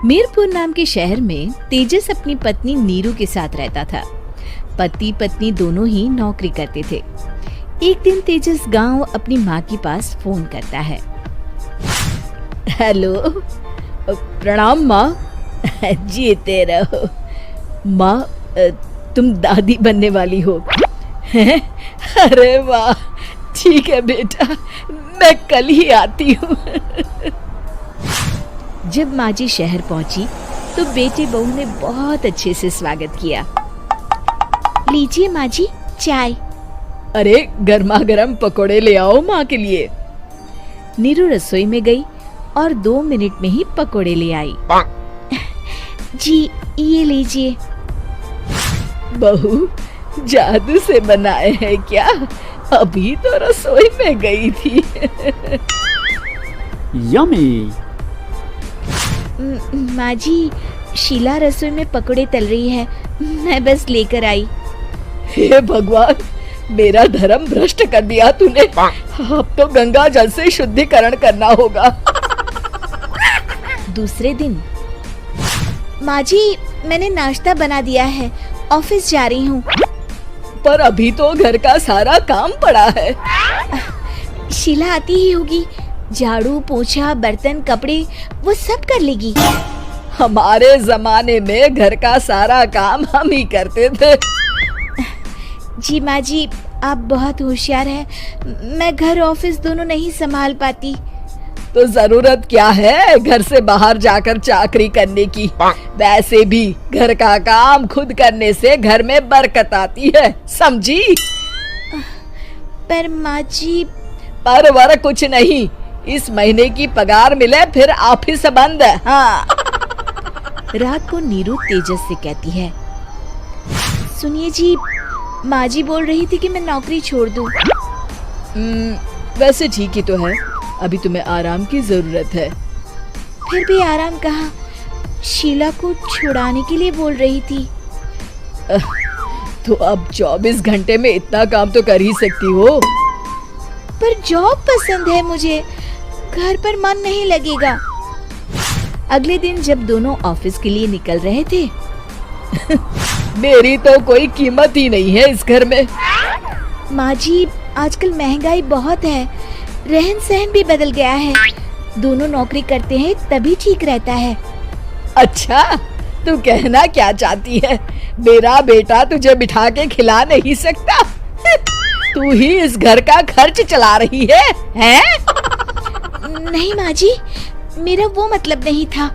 मीरपुर नाम के शहर में तेजस अपनी पत्नी नीरू के साथ रहता था। पति पत्नी दोनों ही नौकरी करते थे। एक दिन तेजस गांव अपनी माँ के पास फोन करता है। हेलो, प्रणाम माँ। जीते रहो माँ, तुम दादी बनने वाली हो हैं? अरे वाह, ठीक है बेटा, मैं कल ही आती हूँ। जब माँ जी शहर पहुंची तो बेटे बहू ने बहुत अच्छे से स्वागत किया। लीजिए माँ जी चाय। अरे गर्मा गर्म पकोड़े ले आओ माँ के लिए। नीरू रसोई में गई और 2 मिनट में ही पकोड़े ले आई। जी ये लीजिए। बहू जादू से बनाए हैं क्या? अभी तो रसोई में गई थी। यम्मी। माँ जी, शीला रसोई में पकोड़े तल रही है, मैं बस लेकर आई। हे भगवान, मेरा धर्म भ्रष्ट कर दिया तूने। अब तो गंगा जल से शुद्धिकरण करना होगा। दूसरे दिन, माँ जी मैंने नाश्ता बना दिया है, ऑफिस जा रही हूँ। पर अभी तो घर का सारा काम पड़ा है। शीला आती ही होगी, झाड़ू पोछा बर्तन कपड़े वो सब कर लेगी। हमारे जमाने में घर का सारा काम हम ही करते थे। जी माँ जी, आप बहुत होशियार हैं, मैं घर ऑफिस दोनों नहीं संभाल पाती। तो जरूरत क्या है घर से बाहर जाकर चाकरी करने की? वैसे भी घर का काम खुद करने से घर में बरकत आती है, समझी? पर माँ जी। पर वर कुछ नहीं, इस महीने की पगार मिले फिर ऑफिस बंद। हाँ। रात को नीरू तेजस से कहती है, सुनिए जी, माँ जी बोल रही थी कि मैं नौकरी छोड़ दूं। वैसे ठीक ही तो है, अभी तुम्हें आराम की जरूरत है। फिर भी आराम कहाँ, शीला को छुड़ाने के लिए बोल रही थी। तो अब 24 घंटे में इतना काम तो कर ही सकती हो। पर जॉब पसंद है मुझे, घर पर मन नहीं लगेगा। अगले दिन जब दोनों ऑफिस के लिए निकल रहे थे मेरी तो कोई कीमत ही नहीं है इस घर में। माँ जी, आजकल महंगाई बहुत है, रहन सहन भी बदल गया है, दोनों नौकरी करते हैं तभी ठीक रहता है। अच्छा, तू कहना क्या चाहती है? मेरा बेटा तुझे बिठा के खिला नहीं सकता? तू ही इस घर का खर्च चला रही है, हैं? नहीं माँ जी, मेरा वो मतलब नहीं था।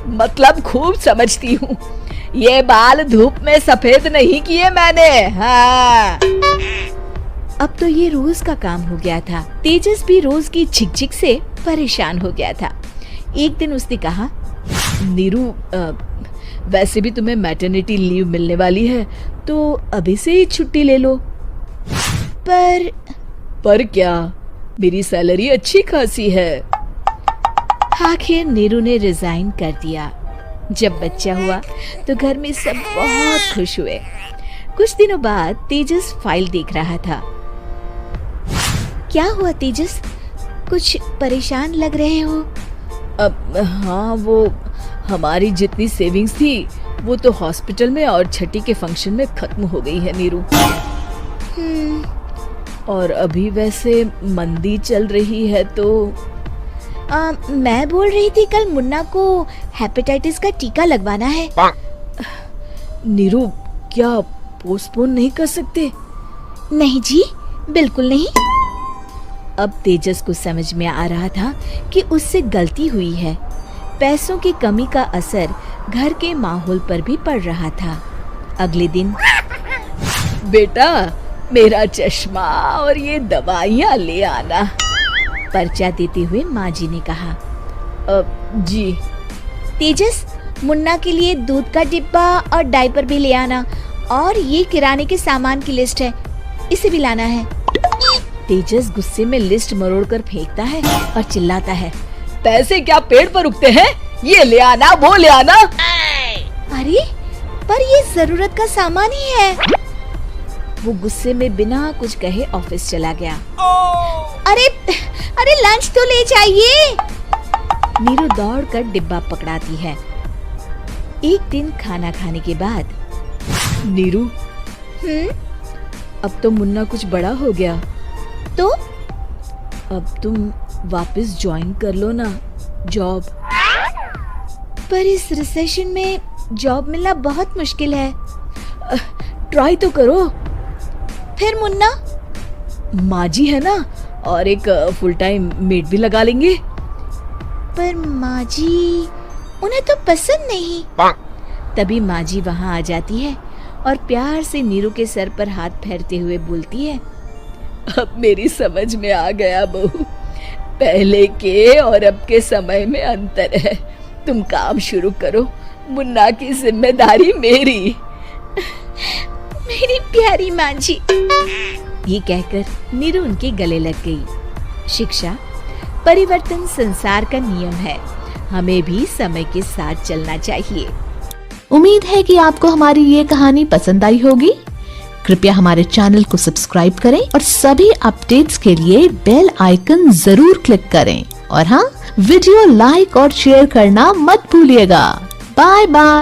मतलब खूब समझती हूँ, ये बाल धूप में सफेद नहीं किए मैंने। हाँ। अब तो ये रोज का काम हो गया था। तेजस भी रोज की झिकझिक से परेशान हो गया था। एक दिन उसने कहा, नीरू, वैसे भी तुम्हें मैटरनिटी लीव मिलने वाली है, तो अभी से ही छुट्टी ले लो। पर क्या, मेरी सैलरी अच्छी खासी है। आखिर नीरू ने रिजाइन कर दिया। जब बच्चा हुआ तो घर में सब बहुत खुश हुए। कुछ दिनों बाद तेजस फाइल देख रहा था। क्या हुआ तेजस, कुछ परेशान लग रहे हो? हाँ, वो हमारी जितनी सेविंग्स थी वो तो हॉस्पिटल में और छठी के फंक्शन में खत्म हो गई है नीरू। और अभी वैसे मंदी चल रही है तो मैं बोल रही थी कल मुन्ना को हेपेटाइटिस का टीका लगवाना है। नीरू, क्या पोस्टपोन नहीं कर सकते? नहीं जी, बिल्कुल नहीं। अब तेजस को समझ में आ रहा था कि उससे गलती हुई है। पैसों की कमी का असर घर के माहौल पर भी पड़ रहा था। अगले दिन, बेटा मेरा चश्मा और ये दवाइयाँ ले आना, पर्चा देते हुए माँ जी ने कहा। जी। तेजस, मुन्ना के लिए दूध का डिब्बा और डायपर भी ले आना, और ये किराने के सामान की लिस्ट है, इसे भी लाना है। तेजस गुस्से में लिस्ट मरोड़कर फेंकता है और चिल्लाता है, पैसे क्या पेड़ पर उगते हैं? ये ले आना, वो ले आना। अरे पर ये जरूरत का सामान ही है। वो गुस्से में बिना कुछ कहे ऑफिस चला गया। अरे लंच तो ले जाइए। नीरू दौड़कर डिब्बा पकड़ाती है एक दिन खाना खाने के बाद, नीरू, अब तो मुन्ना कुछ बड़ा हो गया, तो अब तुम वापस ज्वाइन कर लो ना जॉब। पर इस रिसेशन में जॉब मिलना बहुत मुश्किल है। ट्राई तो करो। फिर मुन्ना? माँ जी है ना, और एक फुल टाइम मेड भी लगा लेंगे। पर माँ जी, उन्हें तो पसंद नहीं। तभी माँ जी वहाँ आ जाती है और प्यार से नीरू के सर पर हाथ फेरते हुए बोलती है, अब मेरी समझ में आ गया बहू, पहले के और अब के समय में अंतर है। तुम काम शुरू करो, मुन्ना की जिम्मेदारी मेरी। मेरी प्यारी माँ जी। ये कहकर नीरू उनके गले लग गई। शिक्षा, परिवर्तन संसार का नियम है, हमें भी समय के साथ चलना चाहिए। उम्मीद है कि आपको हमारी ये कहानी पसंद आई होगी। कृपया हमारे चैनल को सब्सक्राइब करें और सभी अपडेट्स के लिए बेल आइकन जरूर क्लिक करें। और हाँ, वीडियो लाइक और शेयर करना मत भूलिएगा। Bye bye.